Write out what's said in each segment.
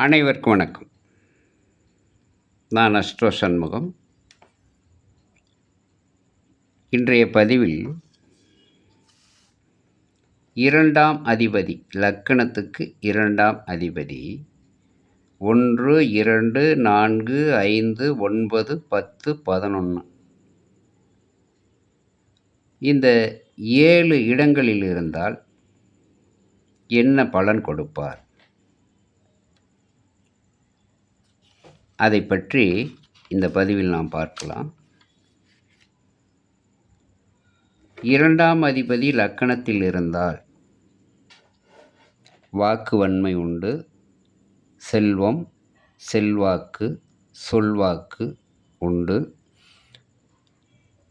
அனைவருக்கும் வணக்கம். நான் அஸ்ட்ரோ சண்முகம். இன்றைய பதிவில் 2ஆம் அதிபதி, லக்கணத்துக்கு 2ஆம் அதிபதி 1, 2, 4, 5, 9, 10, 11 இந்த 7 இடங்களில் இருந்தால் என்ன பலன் கொடுப்பார்? அதை பற்றி இந்த பதிவில் நாம் பார்க்கலாம். 2ஆம் அதிபதி லக்கணத்தில் இருந்தால் வாக்கு வன்மை உண்டு, செல்வம், செல்வாக்கு, சொல்வாக்கு உண்டு,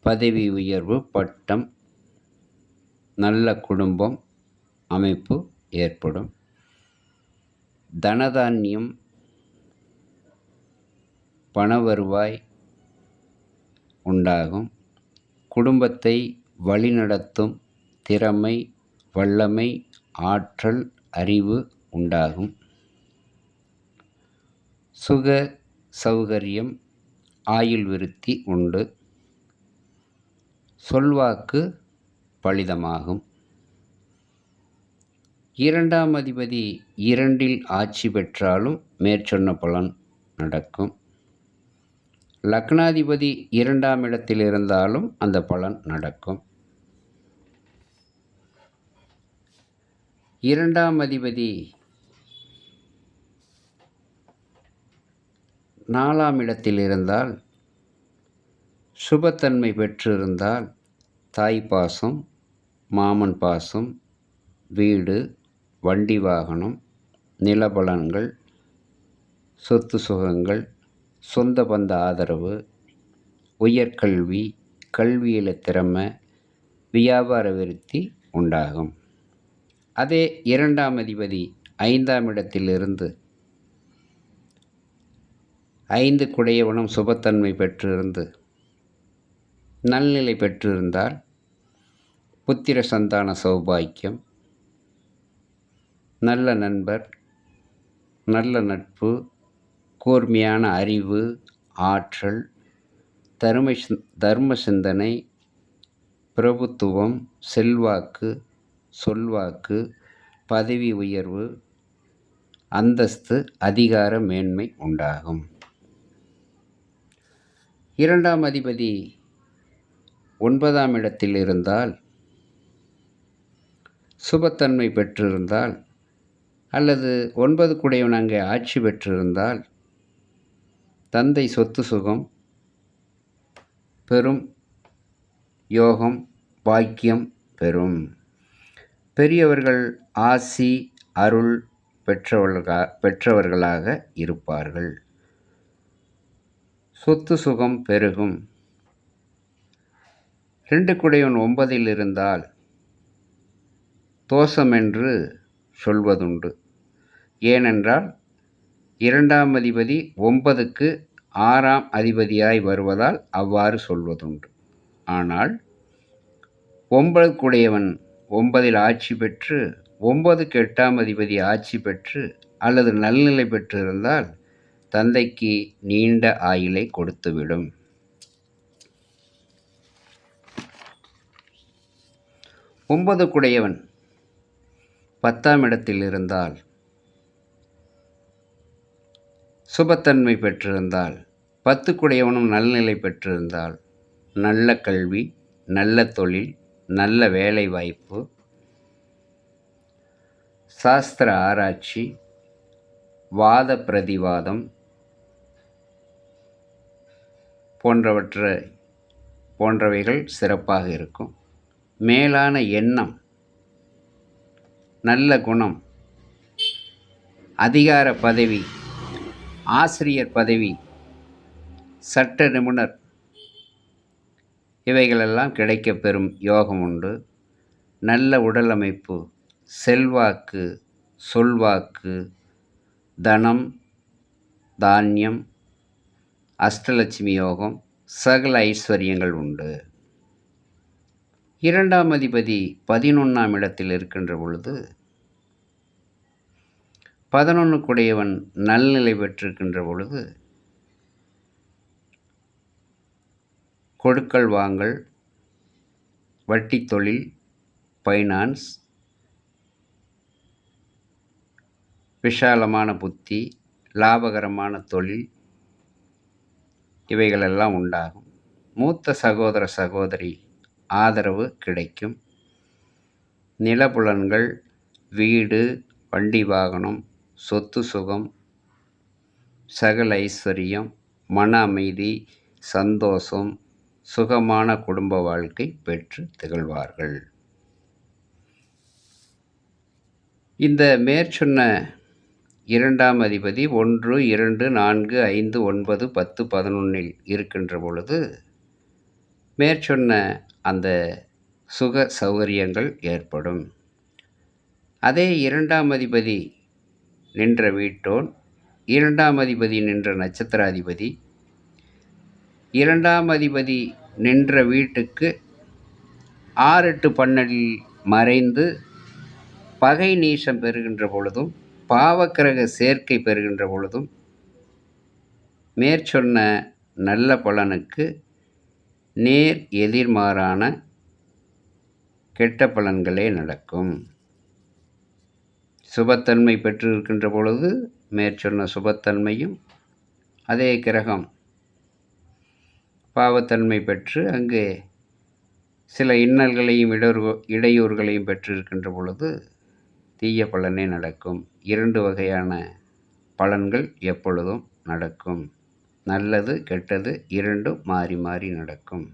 பதவி உயர்வு, பட்டம், நல்ல குடும்பம் அமைப்பு ஏற்படும், தனதானியம், பண வருவாய் உண்டாகும், குடும்பத்தை வழிநடத்தும் திறமை, வல்லமை, ஆற்றல், அறிவு உண்டாகும், சுக சௌகரியம், ஆயுள் விருத்தி உண்டு, சொல்வாக்கு பலிதமாகும். 2ஆம் அதிபதி 2இல் ஆட்சி பெற்றாலும் மேற்சொன்ன பலன் நடக்கும். லக்னாதிபதி 2ஆம் இடத்தில் இருந்தாலும் அந்த பலன் நடக்கும். 2ஆம் அதிபதி 4ஆம் இடத்தில் இருந்தால், சுபத்தன்மை பெற்றிருந்தால் தாய் பாசம், மாமன் பாசம், வீடு, வண்டி வாகனம், நிலபலன்கள், சொத்து சுகங்கள், சொந்த பந்த ஆதரவு, உயர்கல்வி, கல்வியில் திறமை, வியாபார விருத்தி உண்டாகும். அதே 2ஆம் அதிபதி 5ஆம் இடத்திலிருந்து 5 குடையவனும் சுபத்தன்மை பெற்றிருந்து நல்நிலை பெற்றிருந்தால் புத்திர சந்தான சௌபாக்கியம், நல்ல நண்பர், நல்ல நட்பு, கூர்மையான அறிவு, ஆற்றல், தர்ம சிந்தனை, பிரபுத்துவம், செல்வாக்கு, சொல்வாக்கு, பதவி உயர்வு, அந்தஸ்து, அதிகார மேன்மை உண்டாகும். 2ஆம் அதிபதி 9ஆம் இடத்தில் இருந்தால், சுபத்தன்மை பெற்றிருந்தால் அல்லது 9 குடையவன் அங்கே ஆட்சி பெற்றிருந்தால் தந்தை சொத்து சுகம், பெரும் யோகம், பாக்கியம் பெறும், பெரியவர்கள் ஆசி, அருள் பெற்றவர்களாக இருப்பார்கள், சொத்து சுகம் பெருகும். 2 குடையவன் 9இல் இருந்தால் தோஷம் என்று சொல்வதுண்டு. ஏனென்றால் 2ஆம் அதிபதி 9க்கு 6ஆம் அதிபதியாய் வருவதால் அவ்வாறு சொல்வதுண்டு. ஆனால் 9 குடையவன் 9இல் ஆட்சி பெற்று 9க்கு 8ஆம் அதிபதி ஆட்சி பெற்று அல்லது நல்நிலை பெற்றிருந்தால் தந்தைக்கு நீண்ட ஆயுளை கொடுத்துவிடும். 9 குடையவன் 10ஆம் இடத்தில் இருந்தால், சுபத்தன்மை பெற்றிருந்தால், 10 குடையவனும் நல்நிலை பெற்றிருந்தால் நல்ல கல்வி, நல்ல தொழில், நல்ல வேலை வாய்ப்பு, சாஸ்திர ஆராய்ச்சி, வாத பிரதிவாதம் போன்றவைகள் சிறப்பாக இருக்கும். மேலான எண்ணம், நல்ல குணம், அதிகார பதவி, ஆசிரியர் பதவி, சட்ட நிபுணர் இவைகளெல்லாம் கிடைக்கப் பெறும் யோகம் உண்டு. நல்ல உடல் அமைப்பு, செல்வாக்கு, சொல்வாக்கு, தனம், தானியம், அஷ்டலட்சுமி யோகம், சகல ஐஸ்வர்யங்கள் உண்டு. 2ஆம் அதிபதி 11ஆம் இடத்தில் இருக்கின்ற பொழுது 11 நல்நிலை பெற்றிருக்கின்ற பொழுது கொடுக்கல் வாங்கல், வட்டி தொழில், ஃபைனான்ஸ், விஷாலமான புத்தி, லாபகரமான தொழில் இவைகளெல்லாம் உண்டாகும். மூத்த சகோதர சகோதரி ஆதரவு கிடைக்கும். நிலபுலன்கள், வீடு, வண்டி வாகனம், சொத்து சுகம், சகல ஐஸ்வர்யம், மன அமைதி, சந்தோஷம், சுகமான குடும்ப வாழ்க்கை பெற்று திகழ்வார்கள். இந்த மேற்சொன்ன 2ஆம் அதிபதி 1, 2, 4, 5, 9, 10, 11 இருக்கின்ற பொழுது மேற்சொன்ன அந்த சுக சௌகரியங்கள் ஏற்படும். அதே 2ஆம் அதிபதி நின்ற வீட்டோன், 2ஆம் அதிபதி நின்ற நட்சத்திராதிபதி, 2ஆம் அதிபதி நின்ற வீட்டுக்கு 6, 8, 12 மறைந்து பகை நீசம் பெறுகின்ற பொழுதும், பாவக்கிரக சேர்க்கை பெறுகின்ற பொழுதும் மேற்சொன்ன நல்ல பலனுக்கு நேர் எதிர்மாறான கெட்ட பலன்களே நடக்கும். சுபத்தன்மை பெற்றிருக்கின்ற பொழுது மேற்சொன்ன சுபத்தன்மையும், அதே கிரகம் பாவத்தன்மை பெற்று அங்கே சில இன்னல்களையும் இடையூறுகளையும் பெற்றிருக்கின்ற பொழுது தீய பலனே நடக்கும். 2 வகையான பலன்கள் எப்பொழுதும் நடக்கும். நல்லது கெட்டது 2ம் மாறி மாறி நடக்கும்.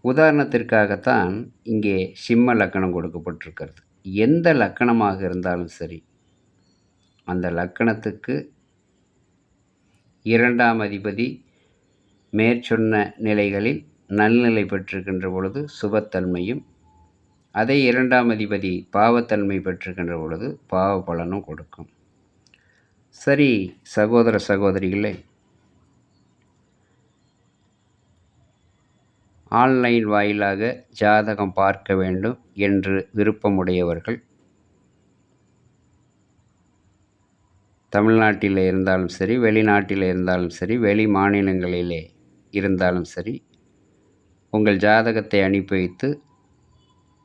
உதாரணத்திற்காகத்தான் இங்கே சிம்ம லக்கணம் கொடுக்கப்பட்டிருக்கிறது. எந்த லக்கணமாக இருந்தாலும் சரி, அந்த லக்கணத்துக்கு 2ஆம் அதிபதி மேற்சொன்ன நிலைகளில் நல்நிலை பெற்றிருக்கின்ற பொழுது சுபத்தன்மையும், அதே 2ஆம் அதிபதி பாவத்தன்மை பெற்றிருக்கின்ற பொழுது பாவ பலனும் கொடுக்கும். சரி சகோதர சகோதரிகளே, ஆன்லைன் வாயிலாக ஜாதகம் பார்க்க வேண்டும் என்று விருப்பமுடையவர்கள் தமிழ்நாட்டில் இருந்தாலும் சரி, வெளிநாட்டில் இருந்தாலும் சரி, வெளி மாநிலங்களிலே இருந்தாலும் சரி, உங்கள் ஜாதகத்தை அனுப்பி வைத்து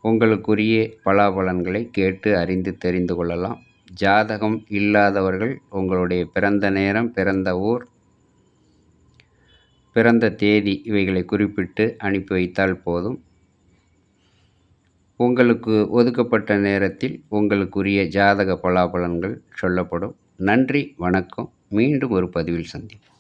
உங்களுக்குரிய பலாபலன்களை கேட்டு அறிந்து தெரிந்து கொள்ளலாம். ஜாதகம் இல்லாதவர்கள் உங்களுடைய பிறந்த நேரம், பிறந்த ஊர், பிறந்த தேதி இவைகளை குறிப்பிட்டு அனுப்பி வைத்தால் போதும். உங்களுக்கு ஒதுக்கப்பட்ட நேரத்தில் உங்களுக்குரிய ஜாதக பலாபலன்கள் சொல்லப்படும். நன்றி, வணக்கம். மீண்டும் ஒரு பதிவில் சந்திப்போம்.